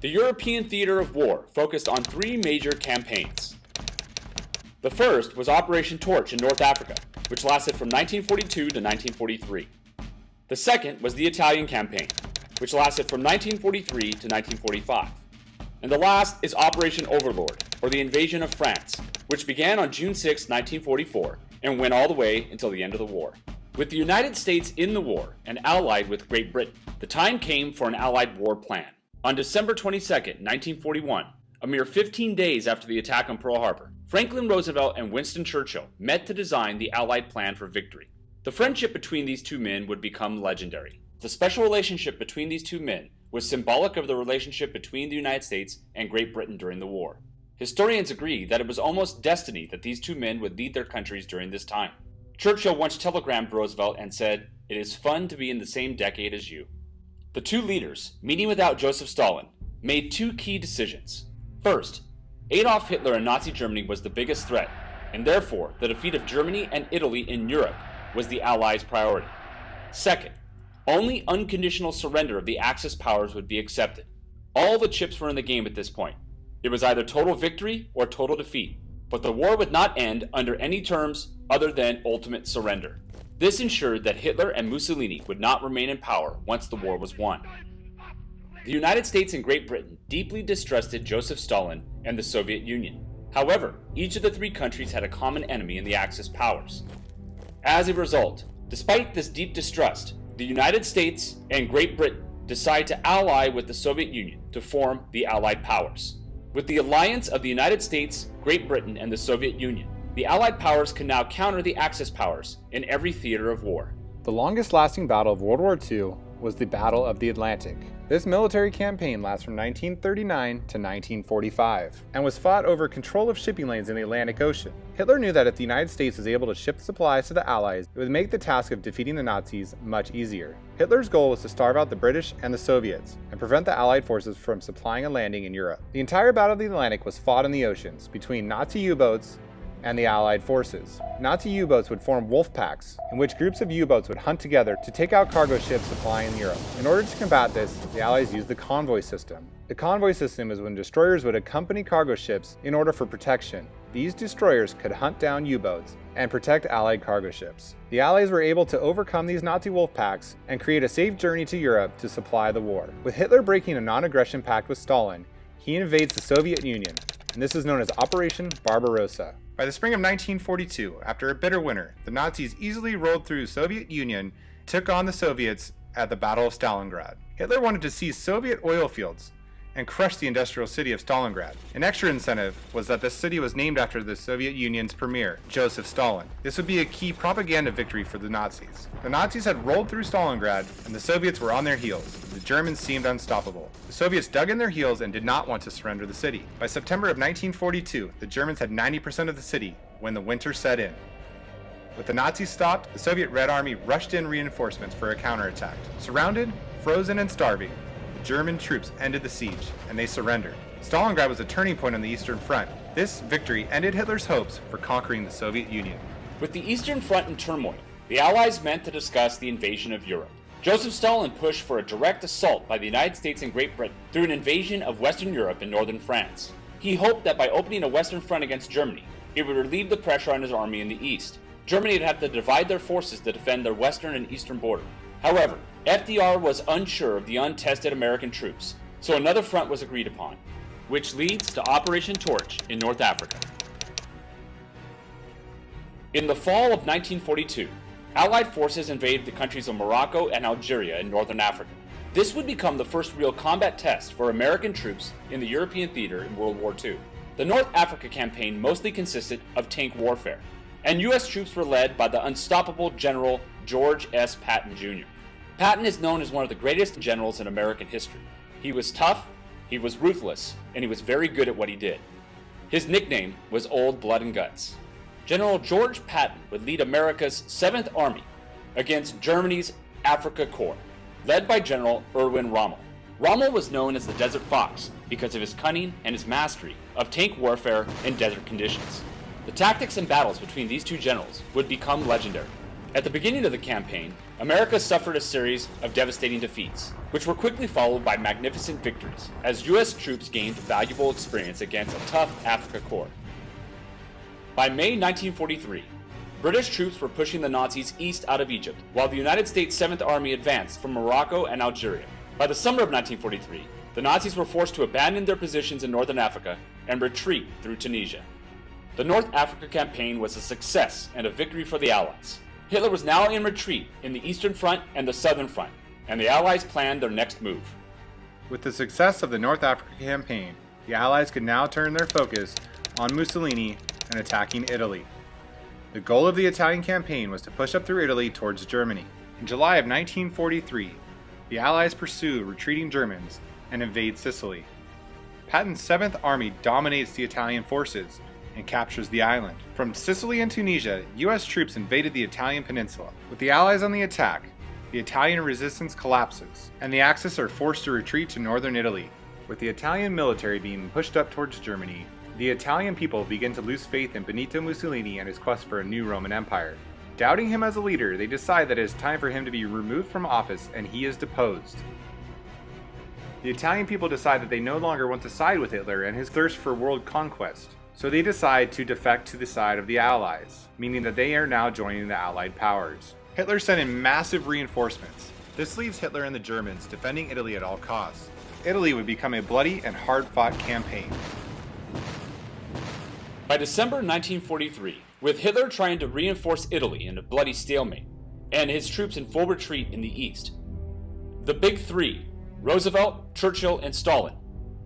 The European theater of war focused on three major campaigns. The first was Operation Torch in North Africa, which lasted from 1942 to 1943. The second was the Italian campaign, which lasted from 1943 to 1945. And the last is Operation Overlord, or the invasion of France, which began on June 6, 1944, and went all the way until the end of the war. With the United States in the war and allied with Great Britain, the time came for an Allied war plan. On December 22, 1941, a mere 15 days after the attack on Pearl Harbor, Franklin Roosevelt and Winston Churchill met to design the Allied plan for victory. The friendship between these two men would become legendary. The special relationship between these two men was symbolic of the relationship between the United States and Great Britain during the war. Historians agree that it was almost destiny that these two men would lead their countries during this time. Churchill once telegrammed Roosevelt and said, "It is fun to be in the same decade as you." The two leaders, meeting without Joseph Stalin, made two key decisions. First, Adolf Hitler and Nazi Germany was the biggest threat, and therefore the defeat of Germany and Italy in Europe was the Allies' priority. Second, only unconditional surrender of the Axis powers would be accepted. All the chips were in the game at this point. It was either total victory or total defeat, but the war would not end under any terms other than ultimate surrender. This ensured that Hitler and Mussolini would not remain in power once the war was won. The United States and Great Britain deeply distrusted Joseph Stalin and the Soviet Union. However, each of the three countries had a common enemy in the Axis powers. As a result, despite this deep distrust, the United States and Great Britain decided to ally with the Soviet Union to form the Allied powers. With the alliance of the United States, Great Britain, and the Soviet Union, the Allied powers can now counter the Axis powers in every theater of war. The longest-lasting battle of World War II was the Battle of the Atlantic. This military campaign lasts from 1939 to 1945 and was fought over control of shipping lanes in the Atlantic Ocean. Hitler knew that if the United States was able to ship supplies to the Allies, it would make the task of defeating the Nazis much easier. Hitler's goal was to starve out the British and the Soviets and prevent the Allied forces from supplying a landing in Europe. The entire Battle of the Atlantic was fought in the oceans between Nazi U-boats and the Allied forces. Nazi U-boats would form wolf packs, in which groups of U-boats would hunt together to take out cargo ships supplying Europe. In order to combat this, the Allies used the convoy system. The convoy system is when destroyers would accompany cargo ships in order for protection. These destroyers could hunt down U-boats and protect Allied cargo ships. The Allies were able to overcome these Nazi wolf packs and create a safe journey to Europe to supply the war. With Hitler breaking a non-aggression pact with Stalin, he invades the Soviet Union, and this is known as Operation Barbarossa. By the spring of 1942, after a bitter winter, the Nazis easily rolled through the Soviet Union, took on the Soviets at the Battle of Stalingrad. Hitler wanted to seize Soviet oil fields and crush the industrial city of Stalingrad. An extra incentive was that this city was named after the Soviet Union's premier, Joseph Stalin. This would be a key propaganda victory for the Nazis. The Nazis had rolled through Stalingrad, and the Soviets were on their heels. The Germans seemed unstoppable. The Soviets dug in their heels and did not want to surrender the city. By September of 1942, the Germans had 90% of the city when the winter set in. With the Nazis stopped, the Soviet Red Army rushed in reinforcements for a counterattack. Surrounded, frozen, and starving, the German troops ended the siege, and they surrendered. Stalingrad was a turning point on the Eastern Front. This victory ended Hitler's hopes for conquering the Soviet Union. With the Eastern Front in turmoil, the Allies met to discuss the invasion of Europe. Joseph Stalin pushed for a direct assault by the United States and Great Britain through an invasion of Western Europe and Northern France. He hoped that by opening a Western Front against Germany, it would relieve the pressure on his army in the East. Germany would have to divide their forces to defend their western and eastern border. However, FDR was unsure of the untested American troops, so another front was agreed upon, which leads to Operation Torch in North Africa. In the fall of 1942, Allied forces invaded the countries of Morocco and Algeria in northern Africa. This would become the first real combat test for American troops in the European theater in World War II. The North Africa campaign mostly consisted of tank warfare, and U.S. troops were led by the unstoppable General George S. Patton Jr. Patton is known as one of the greatest generals in American history. He was tough, he was ruthless, and he was very good at what he did. His nickname was Old Blood and Guts. General George Patton would lead America's 7th Army against Germany's Afrika Korps, led by General Erwin Rommel. Rommel was known as the Desert Fox because of his cunning and his mastery of tank warfare in desert conditions. The tactics and battles between these two generals would become legendary. At the beginning of the campaign, America suffered a series of devastating defeats, which were quickly followed by magnificent victories, as US troops gained valuable experience against a tough Afrika Korps. By May 1943, British troops were pushing the Nazis east out of Egypt, while the United States 7th Army advanced from Morocco and Algeria. By the summer of 1943, the Nazis were forced to abandon their positions in northern Africa and retreat through Tunisia. The North Africa campaign was a success and a victory for the Allies. Hitler was now in retreat in the Eastern Front and the Southern Front, and the Allies planned their next move. With the success of the North Africa campaign, the Allies could now turn their focus on Mussolini and attacking Italy. The goal of the Italian campaign was to push up through Italy towards Germany. In July of 1943, the Allies pursue retreating Germans and invade Sicily. Patton's 7th Army dominates the Italian forces and captures the island. From Sicily and Tunisia, US troops invaded the Italian peninsula. With the Allies on the attack, the Italian resistance collapses, and the Axis are forced to retreat to northern Italy. With the Italian military being pushed up towards Germany, the Italian people begin to lose faith in Benito Mussolini and his quest for a new Roman Empire. Doubting him as a leader, they decide that it is time for him to be removed from office and he is deposed. The Italian people decide that they no longer want to side with Hitler and his thirst for world conquest, so they decide to defect to the side of the Allies, meaning that they are now joining the Allied powers. Hitler sent in massive reinforcements. This leaves Hitler and the Germans defending Italy at all costs. Italy would become a bloody and hard-fought campaign. By December 1943, with Hitler trying to reinforce Italy in a bloody stalemate, and his troops in full retreat in the east, the Big Three, Roosevelt, Churchill, and Stalin,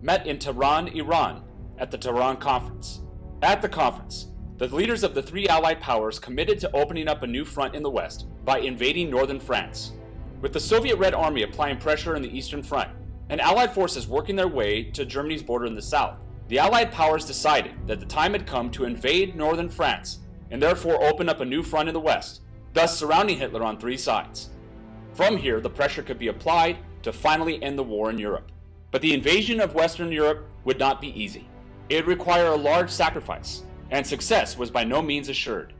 met in Tehran, Iran, at the Tehran Conference. At the conference, the leaders of the three Allied powers committed to opening up a new front in the west by invading northern France, with the Soviet Red Army applying pressure in the Eastern Front, and Allied forces working their way to Germany's border in the south. The Allied powers decided that the time had come to invade northern France and therefore open up a new front in the west, thus surrounding Hitler on three sides. From here, the pressure could be applied to finally end the war in Europe. But the invasion of Western Europe would not be easy. It would require a large sacrifice, and success was by no means assured.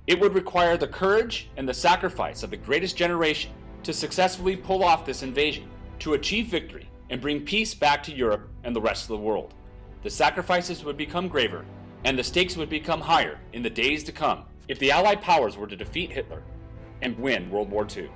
It would require the courage and the sacrifice of the greatest generation to successfully pull off this invasion, to achieve victory and bring peace back to Europe and the rest of the world. The sacrifices would become graver, and the stakes would become higher in the days to come if the Allied powers were to defeat Hitler and win World War II.